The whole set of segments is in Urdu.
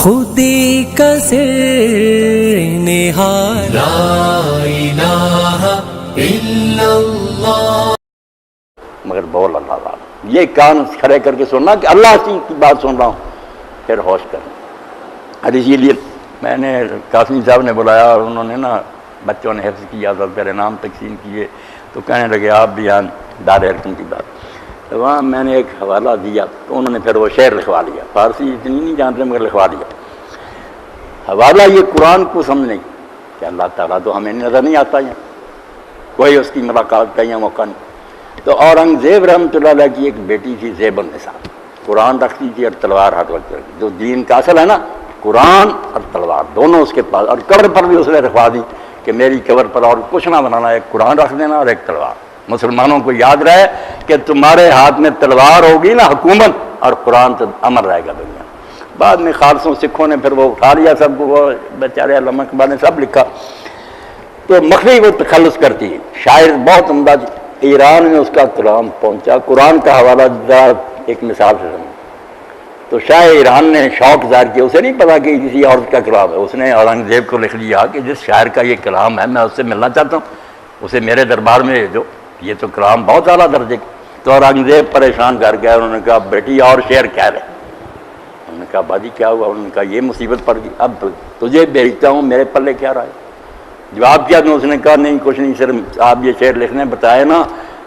خودی کا سر نہاد لا الہ الا اللہ. مگر بول اللہ تعالیٰ یہ کان کھڑے کر کے سننا کہ اللہ کی بات سن رہا ہوں، پھر ہوش کرنا. اور اسی لیے میں نے قاسمی صاحب نے بلایا اور انہوں نے نا بچوں نے حفظ کیا تھا، پھر انعام تقسیم کیے تو کہنے لگے آپ بھی یہاں دار حکم کی بات. تو وہاں میں نے ایک حوالہ دیا تو انہوں نے پھر وہ شعر لکھوا لیا. فارسی اتنی نہیں جانتے مگر لکھوا دیا. حوالہ یہ قرآن کو سمجھنے کہ اللہ تعالیٰ تو ہمیں نظر نہیں آتا ہے، کوئی اس کی ملاقات کا یا موقع نہیں. تو اورنگزیب رحمۃ اللہ علیہ کی ایک بیٹی تھی زیب النساء، قرآن رکھتی تھی اور تلوار ہاتھ رکھتی تھی. جو دین کا اصل ہے نا قرآن اور تلوار دونوں اس کے پاس، اور قبر پر بھی اس نے رکھوا دی کہ میری قبر پر اور کچھ نہ بنانا، ایک قرآن رکھ دینا اور ایک تلوار. مسلمانوں کو یاد رہے کہ تمہارے ہاتھ میں تلوار ہوگی نا حکومت، اور قرآن تو امر رہے گا دنیا. بعد میں خالصوں سکھوں نے پھر وہ اٹھا لیا سب کو، وہ بیچارے علامہ اقبال نے سب لکھا. تو مخفی وہ تخلص کرتی ہے. شاعر بہت عمدہ ایران میں اس کا کلام پہنچا. قرآن کا حوالہ ایک مثال سے سمجھ. تو شاہ ایران نے شوق ظاہر کیا، اسے نہیں پتا کہ کسی عورت کا کلام ہے. اس نے اورنگزیب کو لکھ لیا کہ جس شاعر کا یہ کلام ہے میں اس سے ملنا چاہتا ہوں، اسے میرے دربار میں بھیجو، یہ تو کلام بہت اعلیٰ درجے کا. تو اورنگزیب پریشان کر گیا. انہوں نے کہا بیٹی اور شعر کہہ رہے. انہوں نے کہا بادی کیا ہوا؟ انہوں نے کہا یہ مصیبت پڑ گئی، اب تجھے بھیجتا ہوں، میرے پلے کیا رہا ہے. جواب کیا؟ تو اس نے کہا نہیں کچھ نہیں، صرف آپ یہ شعر لکھنے بتائے نا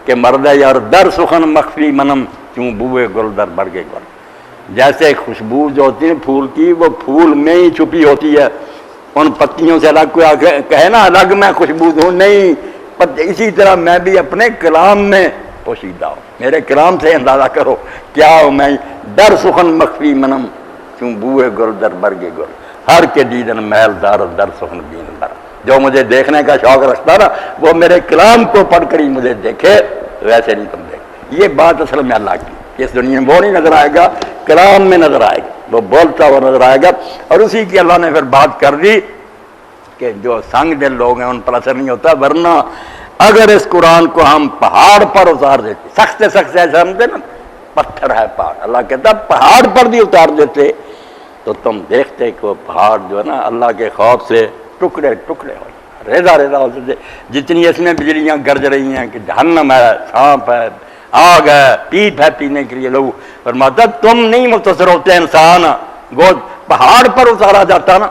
کہ مرد یار در سخن مخفی منم کیوں بوئے گل در برگے گل. جیسے خوشبو جو ہوتی ہے پھول کی وہ پھول میں ہی چھپی ہوتی ہے، ان پتیوں سے الگ کوئی کہے نا الگ میں خوشبو دوں نہیں، اسی طرح میں بھی اپنے کلام میں پوشیدہ ہوں. میرے کلام سے اندازہ کرو کیا ہوں میں. در سخن مخفی منم کیوں بوئے گل در برگے گل، ہر کے دیدن محل دار در سخن بین در. جو مجھے دیکھنے کا شوق رکھتا نا وہ میرے کلام کو پڑھ کر ہی مجھے دیکھے، ویسے نہیں تم دیکھ. یہ بات اصل میں اللہ کی، اس دنیا میں وہ نہیں نظر آئے گا، کلام میں نظر آئے گا، وہ بولتا ہوا نظر آئے گا. اور اسی کی اللہ نے پھر بات کر دی کہ جو سنگ دل لوگ ہیں ان پر اثر نہیں ہوتا. ورنہ اگر اس قرآن کو ہم پہاڑ پر اتار دیتے، سخت سخت ایسے سمجھتے نا پتھر ہے پہاڑ، اللہ کہتا پہاڑ پر بھی اتار دیتے تو تم دیکھتے کہ وہ پہاڑ جو ہے نا اللہ کے خوف سے ٹکڑے ٹکڑے ہو جاتے، ریزہ ریزہ ہوتے تھے. جتنی اس میں بجلیاں گرج رہی ہیں کہ جہنم ہے، سانپ ہے، آگ ہے، پیپ ہے پینے کے لیے لوگ. فرماتا تم نہیں متصر ہوتے انسان، گو پہاڑ پر اتارا جاتا نا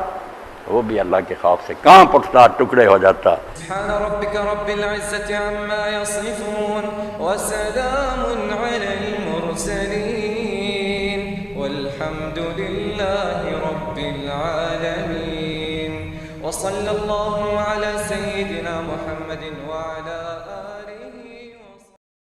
وہ بھی اللہ کے خوف سے کانپ اٹھتا، ٹکڑے ہو جاتا. سبحان ربک رب العزة عما يصفون وسلام على المرسلين والحمد لله رب العالمين وصلى الله على سيدنا محمد وعلى